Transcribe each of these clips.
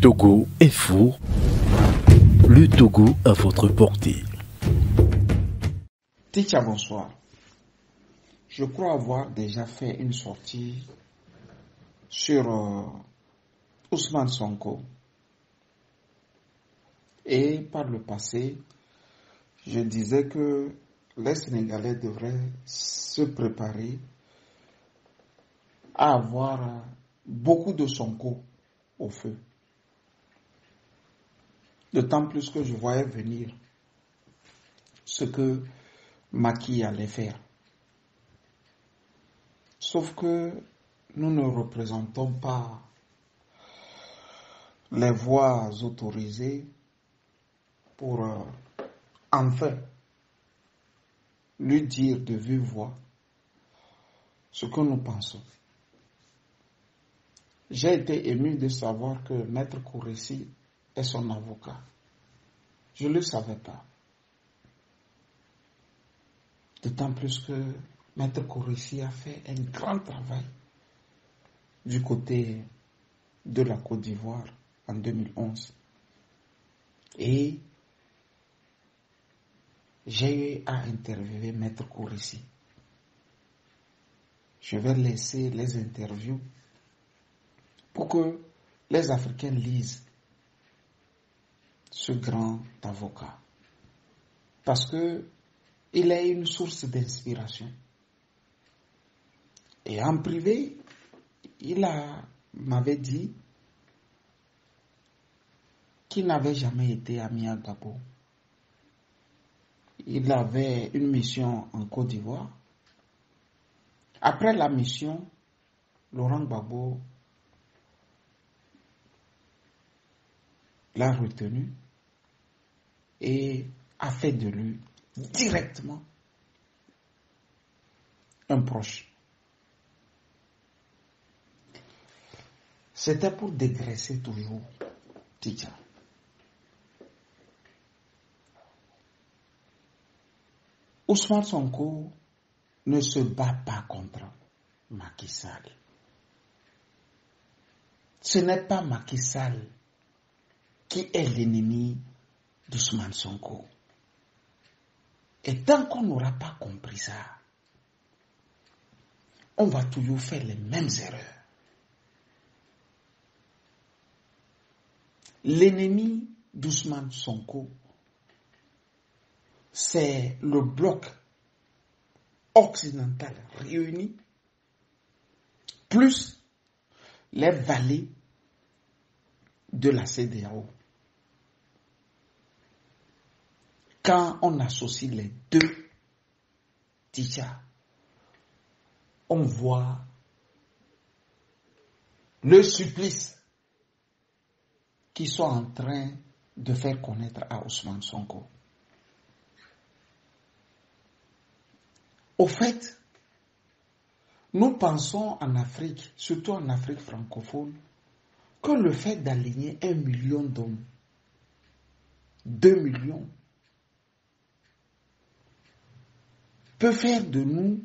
Togo Info, le Togo à votre portée. Ticha, bonsoir. Je crois avoir déjà fait une sortie sur Ousmane Sonko. Et par le passé, je disais que les Sénégalais devraient se préparer à avoir beaucoup de Sonko au feu. D'autant plus que je voyais venir ce que Macky allait faire. Sauf que nous ne représentons pas les voix autorisées pour enfin lui dire de vive voix ce que nous pensons. J'ai été ému de savoir que Maître Khoureyssi est son avocat. Je ne le savais pas. D'autant plus que Maître Khoureyssi a fait un grand travail du côté de la Côte d'Ivoire en 2011. Et j'ai eu à interviewer Maître Khoureyssi. Je vais laisser les interviews pour que les Africains lisent ce grand avocat. Parce que il est une source d'inspiration. Et en privé, m'avait dit qu'il n'avait jamais été ami à Gbagbo. Il avait une mission en Côte d'Ivoire. Après la mission, Laurent Gbagbo l'a retenu et a fait de lui directement un proche. C'était pour dégraisser toujours Ticha. Ousmane Sonko ne se bat pas contre Macky Sall. Ce n'est pas Macky Sall qui est l'ennemi d'Ousmane Sonko. Et tant qu'on n'aura pas compris ça, on va toujours faire les mêmes erreurs. L'ennemi d'Ousmane Sonko, c'est le bloc occidental réuni, plus les vallées de la CEDEAO. Quand on associe les deux, déjà, on voit le supplice qu'ils sont en train de faire connaître à Ousmane Sonko. Au fait, nous pensons en Afrique, surtout en Afrique francophone, que le fait d'aligner 1 million d'hommes, 2 millions, peut faire de nous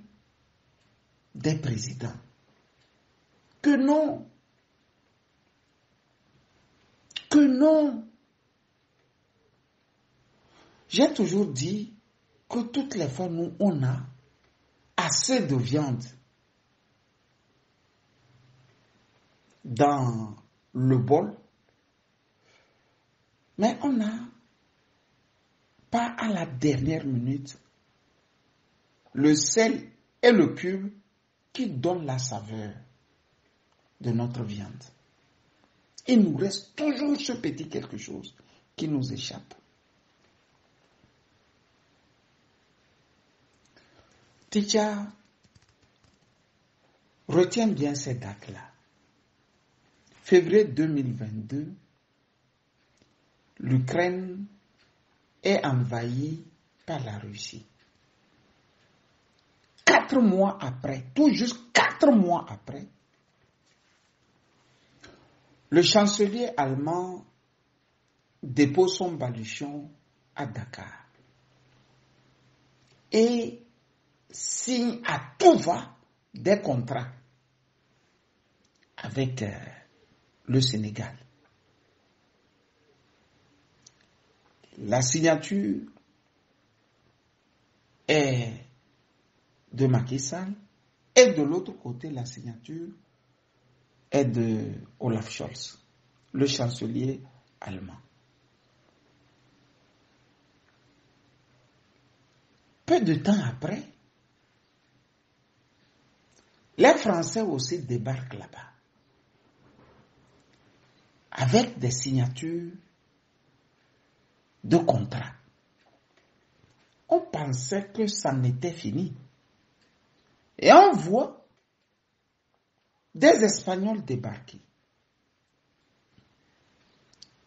des présidents. Que non. Que non. J'ai toujours dit que toutes les fois nous on a assez de viande dans le bol, mais on n'a pas à la dernière minute le sel et le cube qui donnent la saveur de notre viande. Il nous reste toujours ce petit quelque chose qui nous échappe. Ticha, retiens bien ces dates-là. Février 2022, l'Ukraine est envahie par la Russie. 4 mois après, tout juste 4 mois après, le chancelier allemand dépose son baluchon à Dakar et signe à tout va des contrats avec le Sénégal. La signature est de Macky Sall et de l'autre côté, la signature est de Olaf Scholz, le chancelier allemand. Peu de temps après, les Français aussi débarquent là-bas avec des signatures de contrats. On pensait que ça n'était fini. Et on voit des Espagnols débarquer.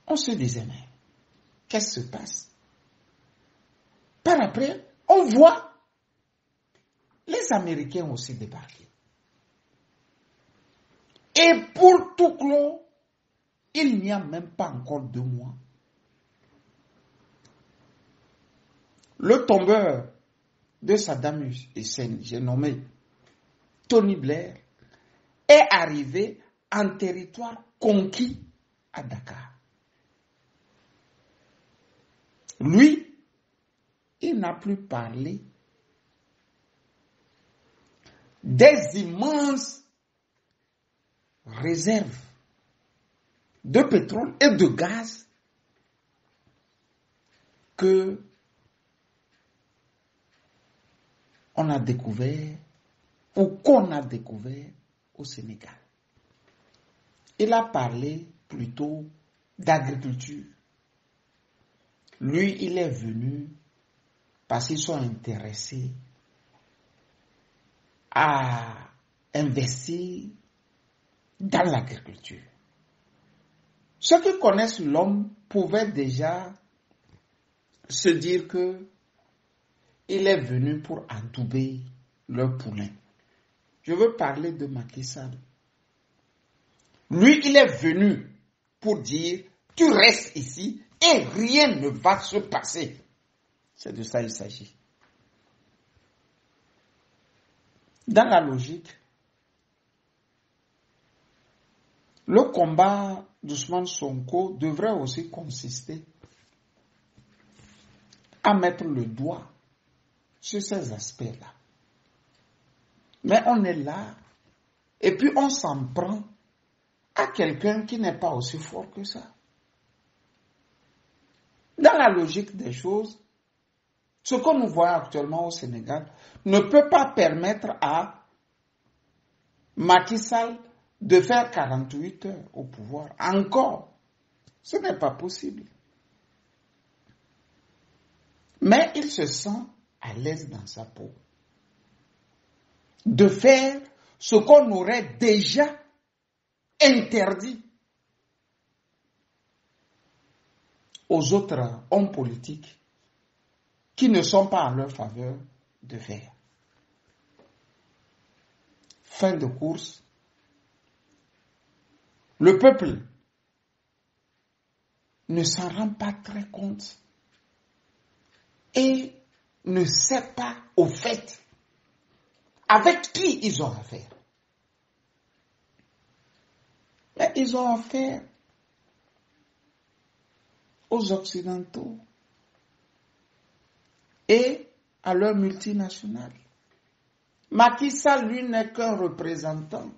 On se disait, mais qu'est-ce qui se passe? Par après, on voit les Américains aussi débarquer. Et pour tout clos, il n'y a même pas encore 2 mois. Le tombeur de Saddam Hussein, j'ai nommé Tony Blair, est arrivé en territoire conquis à Dakar. Lui, il n'a plus parlé des immenses réserves de pétrole et de gaz que on a découvert ou qu'on a découvert au Sénégal. Il a parlé plutôt d'agriculture. Lui, il est venu parce qu'ils sont intéressés à investir dans l'agriculture. Ceux qui connaissent l'homme pouvaient déjà se dire que il est venu pour adouber leur poulain. Je veux parler de Macky Sall. Lui, il est venu pour dire, tu restes ici et rien ne va se passer. C'est de ça qu'il s'agit. Dans la logique, le combat d'Ousmane Sonko devrait aussi consister à mettre le doigt sur ces aspects-là. Mais on est là, et puis on s'en prend à quelqu'un qui n'est pas aussi fort que ça. Dans la logique des choses, ce que nous voyons actuellement au Sénégal ne peut pas permettre à Macky Sall de faire 48 heures au pouvoir. Encore, ce n'est pas possible. Mais il se sent à l'aise dans sa peau de faire ce qu'on aurait déjà interdit aux autres hommes politiques qui ne sont pas en leur faveur de faire. Fin de course. Le peuple ne s'en rend pas très compte et ne sait pas au fait avec qui ils ont affaire. Mais ils ont affaire aux Occidentaux et à leurs multinationales. Macky Sall, lui, n'est qu'un représentant.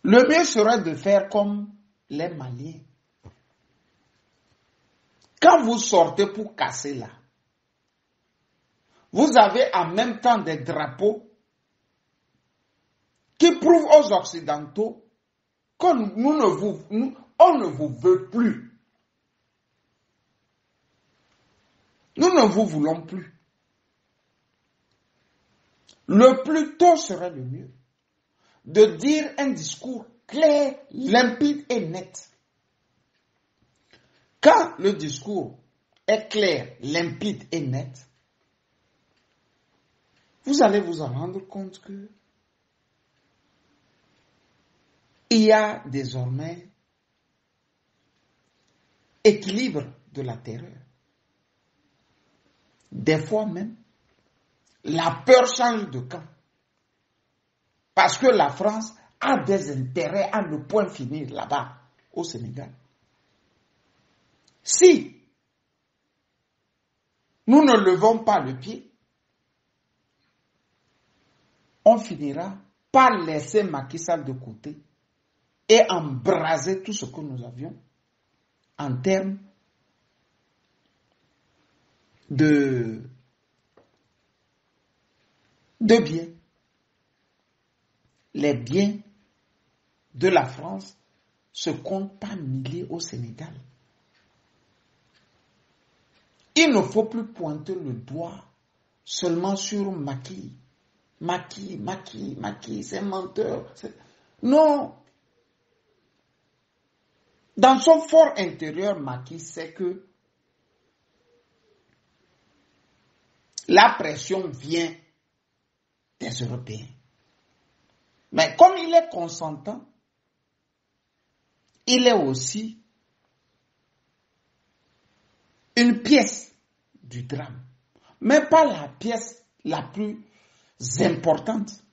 Le mieux serait de faire comme les Maliens. Quand vous sortez pour casser là, vous avez en même temps des drapeaux qui prouvent aux Occidentaux qu'on ne vous veut plus. Nous ne vous voulons plus. Le plus tôt serait le mieux de dire un discours clair, limpide et net. Quand le discours est clair, limpide et net, vous allez vous en rendre compte que il y a désormais équilibre de la terreur. Des fois même, la peur change de camp. Parce que la France a des intérêts à ne point finir là-bas, au Sénégal. Si nous ne levons pas le pied, on finira par laisser Macky Sall de côté et embraser tout ce que nous avions en termes de biens. Les biens de la France se comptent par milliers au Sénégal. Il ne faut plus pointer le doigt seulement sur Macky. Macky, c'est menteur. Non. Dans son fort intérieur, Macky sait que la pression vient des Européens. Mais comme il est consentant, il est aussi une pièce du drame, mais pas la pièce la plus importante.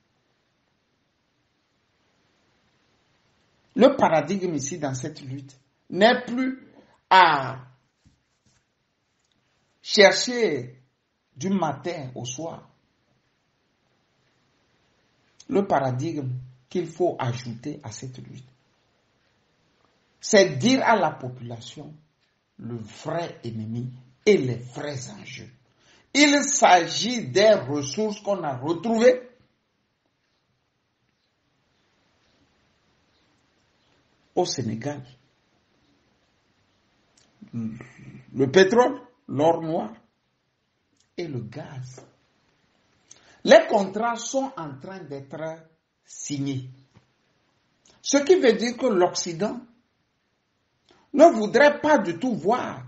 Le paradigme ici dans cette lutte n'est plus à chercher du matin au soir. Le paradigme qu'il faut ajouter à cette lutte, c'est dire à la population le vrai ennemi et les vrais enjeux. Il s'agit des ressources qu'on a retrouvées au Sénégal. Le pétrole, l'or noir et le gaz. Les contrats sont en train d'être signés. Ce qui veut dire que l'Occident ne voudrait pas du tout voir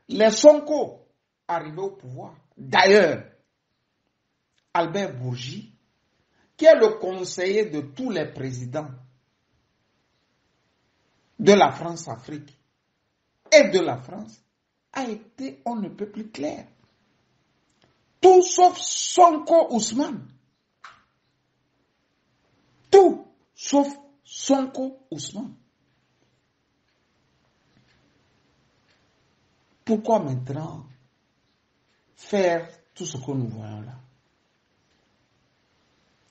les Sonko arriver au pouvoir. D'ailleurs, Albert Bourgi, qui est le conseiller de tous les présidents de la France-Afrique et de la France, a été, on ne peut plus clair. Tout sauf Sonko Ousmane. Tout sauf Sonko Ousmane. Pourquoi maintenant faire tout ce que nous voyons là?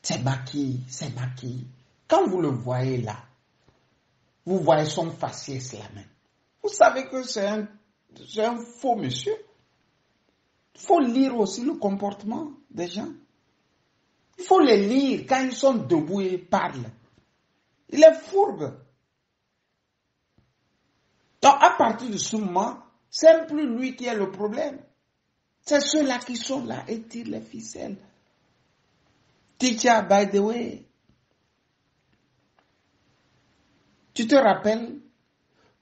C'est Macky. Quand vous le voyez là, vous voyez son faciès là même. Vous savez que c'est un faux monsieur. Il faut lire aussi le comportement des gens. Il faut les lire quand ils sont debout et ils parlent. Il est fourbe. Donc à partir de ce moment, c'est plus lui qui est le problème. C'est ceux-là qui sont là et tirent les ficelles. Teacher, by the way, tu te rappelles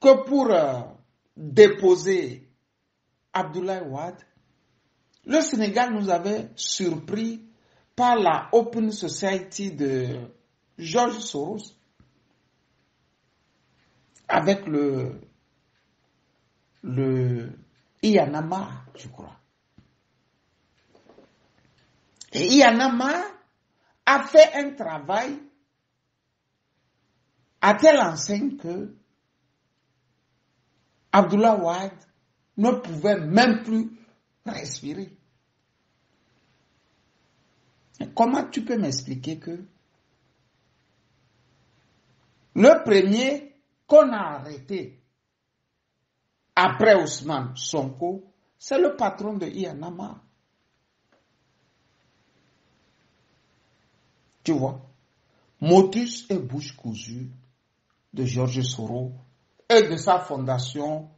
que pour déposer Abdoulaye Wade, le Sénégal nous avait surpris par la Open Society de George Soros avec le Iyanama, je crois. Et Iyanama a fait un travail à telle enseigne que Abdoulaye Wade ne pouvait même plus respirer. Et comment tu peux m'expliquer que le premier qu'on a arrêté après Ousmane Sonko, c'est le patron de Iyanama. Tu vois, motus et bouche cousue de George Soros et de sa fondation,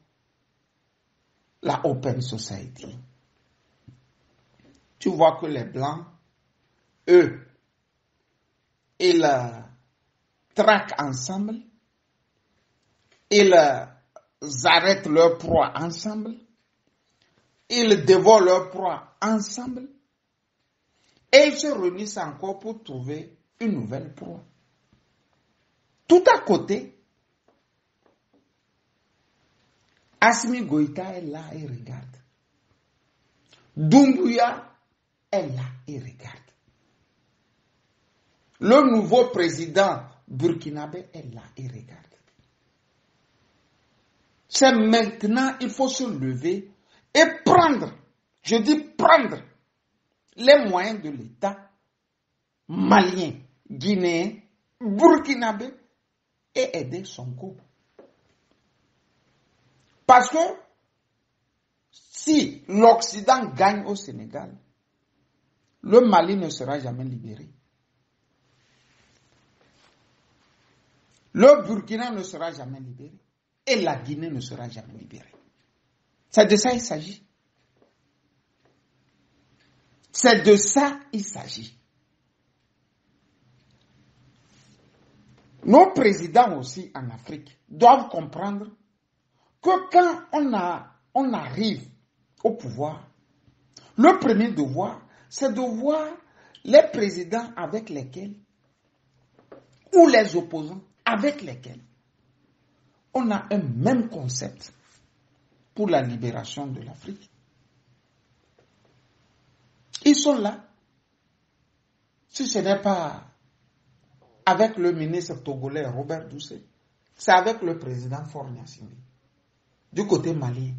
la Open Society. Tu vois que les Blancs, eux, ils traquent ensemble, ils arrêtent leur proie ensemble, ils dévorent leur proie ensemble, et ils se réunissent encore pour trouver une nouvelle proie. Tout à côté, Assimi Goïta est là et regarde. Doumbouya est là et regarde. Le nouveau président burkinabé est là et regarde. C'est maintenant, il faut se lever et prendre, je dis prendre, les moyens de l'État malien, guinéen, burkinabé et aider Sonko. Parce que si l'Occident gagne au Sénégal, le Mali ne sera jamais libéré. Le Burkina ne sera jamais libéré. Et la Guinée ne sera jamais libérée. C'est de ça qu'il s'agit. C'est de ça qu'il s'agit. Nos présidents aussi en Afrique doivent comprendre que quand on arrive au pouvoir, le premier devoir, c'est de voir les présidents avec lesquels, ou les opposants avec lesquels, on a un même concept pour la libération de l'Afrique. Ils sont là. Si ce n'est pas avec le ministre togolais Robert Doucet, c'est avec le président Faure Gnassingbé. Du côté malien,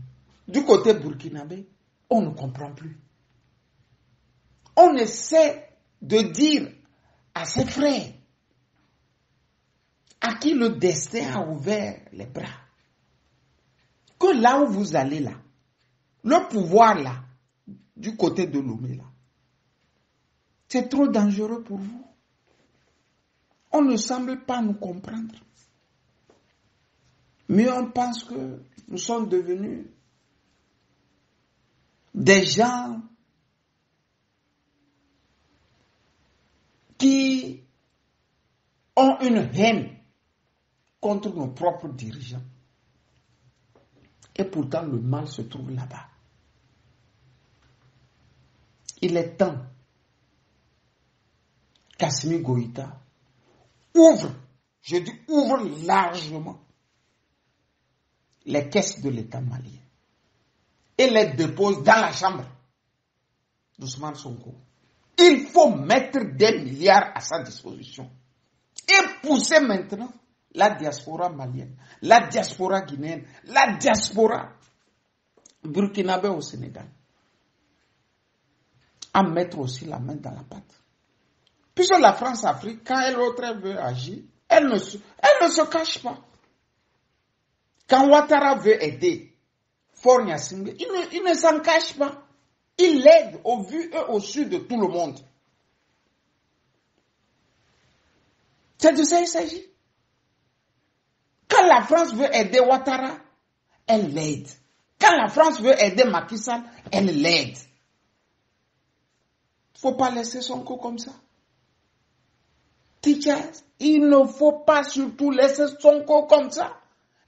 du côté burkinabé, on ne comprend plus. On essaie de dire à ses frères, à qui le destin a ouvert les bras, que là où vous allez là, le pouvoir là, du côté de Lomé là, c'est trop dangereux pour vous. On ne semble pas nous comprendre. Mais on pense que nous sommes devenus des gens qui ont une haine contre nos propres dirigeants. Et pourtant, le mal se trouve là-bas. Il est temps qu'Assimi Goïta ouvre, je dis ouvre largement, les caisses de l'État malien et les dépose dans la chambre d'Ousmane Sonko. Il faut mettre des milliards à sa disposition et pousser maintenant la diaspora malienne, la diaspora guinéenne, la diaspora burkinabé au Sénégal à mettre aussi la main dans la pâte. Puisque la France-Afrique, quand elle veut agir, elle ne se cache pas. Quand Ouattara veut aider Faure Gnassingbé, il ne s'en cache pas. Il l'aide au vu et au su de tout le monde. C'est de ça qu'il s'agit. Quand la France veut aider Ouattara, elle l'aide. Quand la France veut aider Macky Sall, elle l'aide. Il ne faut pas laisser Sonko comme ça. Teachers, il ne faut pas surtout laisser Sonko comme ça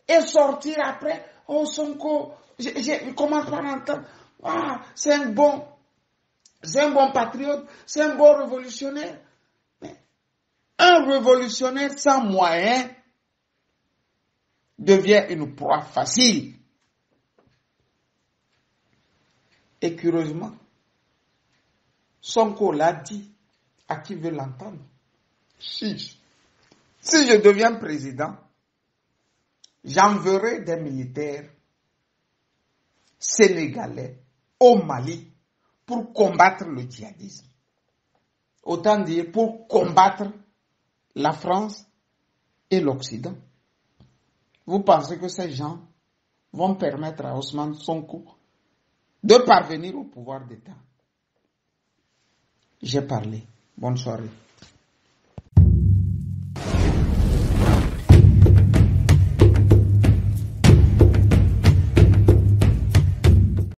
et sortir après. Oh Sonko, je commence par entendre. Ah, c'est un bon patriote, c'est un bon révolutionnaire. Mais un révolutionnaire sans moyens devient une proie facile. Et curieusement, Sonko l'a dit à qui veut l'entendre. Si je deviens président, j'enverrai des militaires sénégalais au Mali pour combattre le djihadisme. Autant dire pour combattre la France et l'Occident. Vous pensez que ces gens vont permettre à Ousmane Sonko de parvenir au pouvoir d'État? J'ai parlé. Bonne soirée.